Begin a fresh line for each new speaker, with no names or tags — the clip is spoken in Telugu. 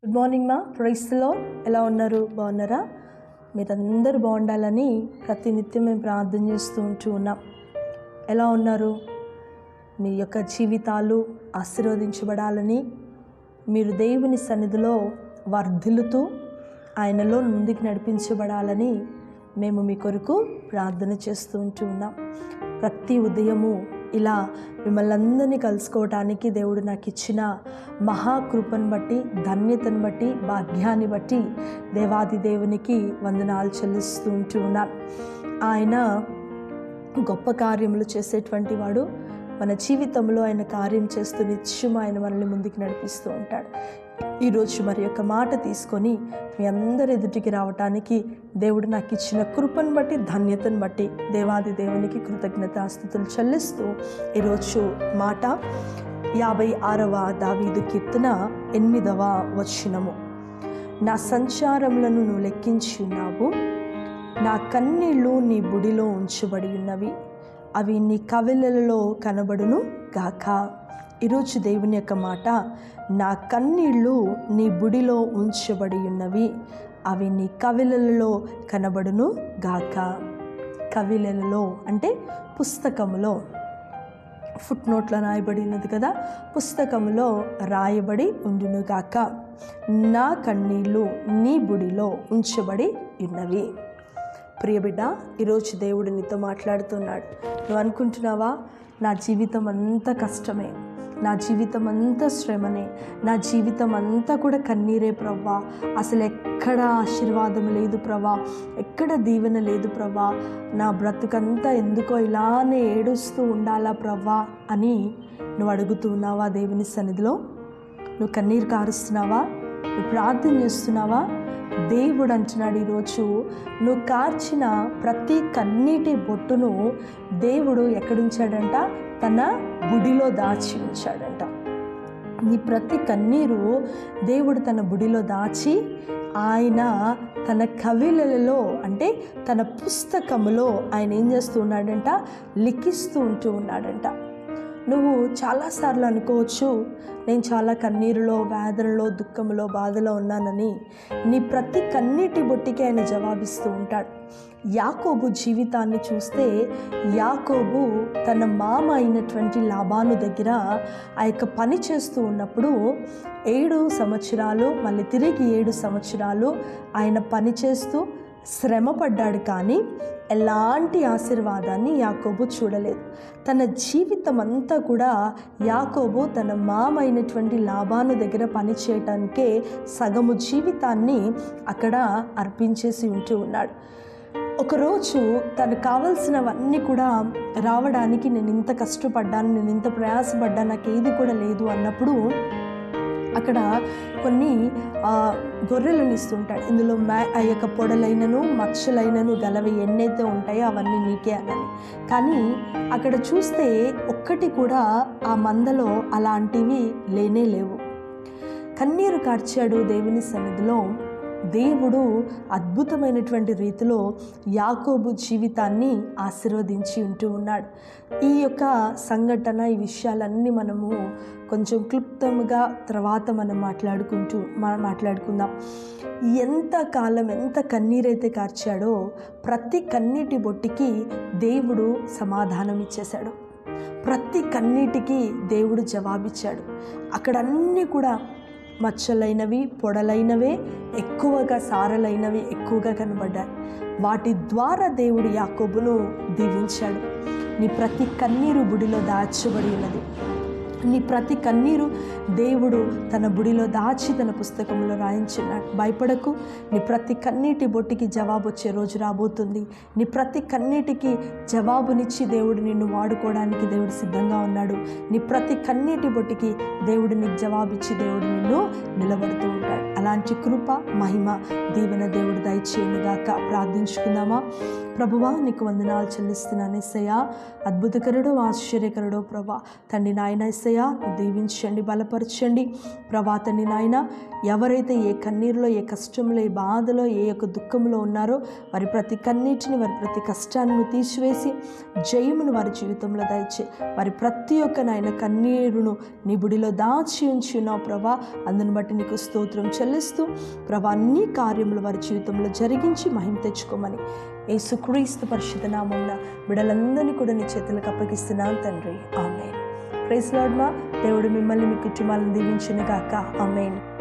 గుడ్ మార్నింగ్ మా. Praise the Lord. ఎలా ఉన్నారు? బాగున్నారా? మీరందరూ బాగుండాలని ప్రతినిత్యం మేము ప్రార్థన చేస్తూ ఉన్నాం. ఎలా ఉన్నారు? మీ యొక్క జీవితాలు ఆశీర్వదించబడాలని, మీరు దేవుని సన్నిధిలో వర్ధిల్లుతూ ఆయనలో ముందుకు నడిపించబడాలని మేము మీ కొరకు ప్రార్థన చేస్తూ ఉన్నాం. ప్రతి ఉదయము ఇలా మిమ్మల్ని అందరినీ కలుసుకోవటానికి దేవుడు నాకు ఇచ్చిన మహాకృపను బట్టి, ధన్యతను బట్టి, భాగ్యాన్ని బట్టి దేవాది దేవునికి వందనాలు చెల్లిస్తూ ఉన్నాను. ఆయన గొప్ప కార్యములు చేసేటువంటి వాడు. మన జీవితంలో ఆయన కార్యం చేస్తూ నిత్యం ఆయన మనల్ని ముందుకు నడిపిస్తూ ఉంటాడు. ఈరోజు మరి యొక్క మాట తీసుకొని మీ అందరి ఎదుటికి రావటానికి దేవుడు నాకు ఇచ్చిన కృపను బట్టి, ధన్యతను బట్టి దేవాది దేవునికి కృతజ్ఞతాస్తుతులు చెల్లిస్తూ ఈరోజు మాట 56వ దావీదు కీర్తన 8వ వచనము. నా సంచారములను నువ్వు లెక్కించి ఉన్నావు, నా కన్నీళ్ళు నీ బుడిలో ఉంచబడి ఉన్నవి, అవి నీ కవిలలో కనబడును గాక. ఈరోజు దేవుని యొక్క మాట, నా కన్నీళ్ళు నీ బుడిలో ఉంచబడి ఉన్నవి, అవి నీ కవిలలో కనబడును గాక. కవిలలో అంటే పుస్తకములో, ఫుట్ నోట్లో రాయబడినది కదా, పుస్తకములో రాయబడి ఉండును గాక. నా కన్నీళ్ళు నీ బుడిలో ఉంచబడి ఉన్నవి. ప్రియబిడ్డ, ఈరోజు దేవుడు నీతో మాట్లాడుతున్నాడు. నువ్వు అనుకుంటున్నావా, నా జీవితం అంతా కష్టమే, నా జీవితం అంతా శ్రమనే, నా జీవితం అంతా కూడా కన్నీరే ప్రవ్వా, అసలు ఎక్కడ ఆశీర్వాదం లేదు ప్రవ్వా, ఎక్కడ దీవెన లేదు ప్రవ్వా, నా బ్రతుకంతా ఎందుకో ఇలానే ఏడుస్తూ ఉండాలా ప్రవ్వా అని నువ్వు అడుగుతున్నావా? దేవుని సన్నిధిలో నువ్వు కన్నీరు కారుస్తున్నావా? నువ్వు ప్రార్థన చేస్తున్నావా? దేవుడు అంటున్నాడు, ఈరోజు నువ్వు కార్చిన ప్రతి కన్నీటి బొట్టును దేవుడు ఎక్కడుంచాడంట? తన బుడిలో దాచి ఉంచాడంట. నీ ప్రతి కన్నీరు దేవుడు తన బుడిలో దాచి ఆయన తన కవిలలో అంటే తన పుస్తకములో ఆయన ఏం చేస్తూ ఉన్నాడంట? లిఖిస్తూ ఉన్నాడంట. నువ్వు చాలాసార్లు అనుకోవచ్చు, నేను చాలా కన్నీరులో, వేదనలో, దుఃఖంలో, బాధలో ఉన్నానని. నీ ప్రతి కన్నీటి బొట్టికి ఆయన జవాబిస్తూ ఉంటాడు. యాకోబు జీవితాన్ని చూస్తే, యాకోబు తన మామ అయినటువంటి లాబాను దగ్గర ఆ యొక్క పని చేస్తూ ఉన్నప్పుడు 7 సంవత్సరాలు, మళ్ళీ తిరిగి 7 సంవత్సరాలు ఆయన పని చేస్తూ శ్రమపడ్డాడు, కానీ ఎలాంటి ఆశీర్వాదాన్ని యాకోబు చూడలేదు. తన జీవితం అంతా కూడా యాకోబు తన మామ అయినటువంటి లాబాను దగ్గర పని చేయటానికే సగము జీవితాన్ని అక్కడ అర్పించేసి ఉన్నాడు. ఒకరోజు తనకు కావలసినవన్నీ కూడా రావడానికి, నేను ఇంత కష్టపడ్డాను, నేను ఇంత ప్రయాసపడ్డాను, నాకు ఏది కూడా లేదు అన్నప్పుడు అక్కడ కొన్ని గొర్రెలను ఇస్తుంటాడు. ఇందులో ఆ యొక్క పొడలైనను మచ్చలైనను గలవి ఎన్నైతే ఉంటాయో అవన్నీ నీకే అనని. కానీ అక్కడ చూస్తే ఒక్కటి కూడా ఆ మందలో అలాంటివి లేనే లేవు. కన్నీరు కార్చాడు దేవుని సన్నిధిలో. దేవుడు అద్భుతమైనటువంటి రీతిలో యాకోబు జీవితాన్ని ఆశీర్వదించి ఉన్నాడు. ఈ యొక్క సంఘటన, ఈ విషయాలన్నీ మనము కొంచెం క్లుప్తంగా తర్వాత మనం మాట్లాడుకుందాం. ఎంత కాలం, ఎంత కన్నీరైతే కార్చాడో ప్రతి కన్నీటి బొట్టికి దేవుడు సమాధానం ఇచ్చేశాడు. ప్రతి కన్నీటికి దేవుడు జవాబిచ్చాడు. అక్కడన్నీ కూడా మచ్చలైనవి, పొడలైనవే ఎక్కువగా, సారలైనవి ఎక్కువగా కనబడ్డాయి. వాటి ద్వారా దేవుడు యాకోబును దీవించాడు. నీ ప్రతి కన్నీరు బుడిలో దాచబడి ఉన్నది. నీ ప్రతి కన్నీరు దేవుడు తన బుడిలో దాచి తన పుస్తకంలో రాయించున్నాడు. భయపడకు, నీ ప్రతి కన్నీటి బొట్టికి జవాబు వచ్చే రోజు రాబోతుంది. నీ ప్రతి కన్నీటికి జవాబునిచ్చి దేవుడు నిన్ను వాడుకోవడానికి దేవుడు సిద్ధంగా ఉన్నాడు. నీ ప్రతి కన్నీటి బొట్టికి దేవుడు నీకు జవాబిచ్చి దేవుడు నిన్ను నిలబడుతూ ఉంటాడు. అలాంటి కృప, మహిమ, దీవెన దేవుడు దయచేయనుగాక. ప్రార్థించుకుందామా? ప్రభువా, నీకు వందనాలు చెల్లిస్తున్నాను యేసయ్యా. అద్భుతకరుడు, ఆశ్చర్యకరుడు ప్రభా, తండ్రి నాయన యేసయ్యా, దీవించండి, బలపరచండి ప్రభా. తండ్రి నాయన, ఎవరైతే ఏ కన్నీరులో, ఏ కష్టంలో, ఏ బాధలో, ఏ యొక్క దుఃఖంలో ఉన్నారో వారి ప్రతి కన్నీటిని, వారి ప్రతి కష్టాన్ని తీసివేసి జయమును వారి జీవితంలో దయచే. వారి ప్రతి ఒక్క నాయన కన్నీరును నీ బుడిలో దాచి ఉంచి ఉన్నావు ప్రభా. అందుని బట్టి నీకు స్తోత్రం చెల్లి చెల్లిస్తూ ప్రభా అన్ని కార్యములు వారి జీవితంలో జరిగించి మహిమ తెచ్చుకోమని యేసుక్రీస్తు పరిశుద్ధ నామమున బిడ్డలందరినీ కూడా నీ చేతులకు అప్పగిస్తున్నాను తండ్రి. ఆమేన్. Praise lord. మా దేవుడు మిమ్మల్ని మీ కుటుంబాలను దీవించును గాక. ఆమేన్.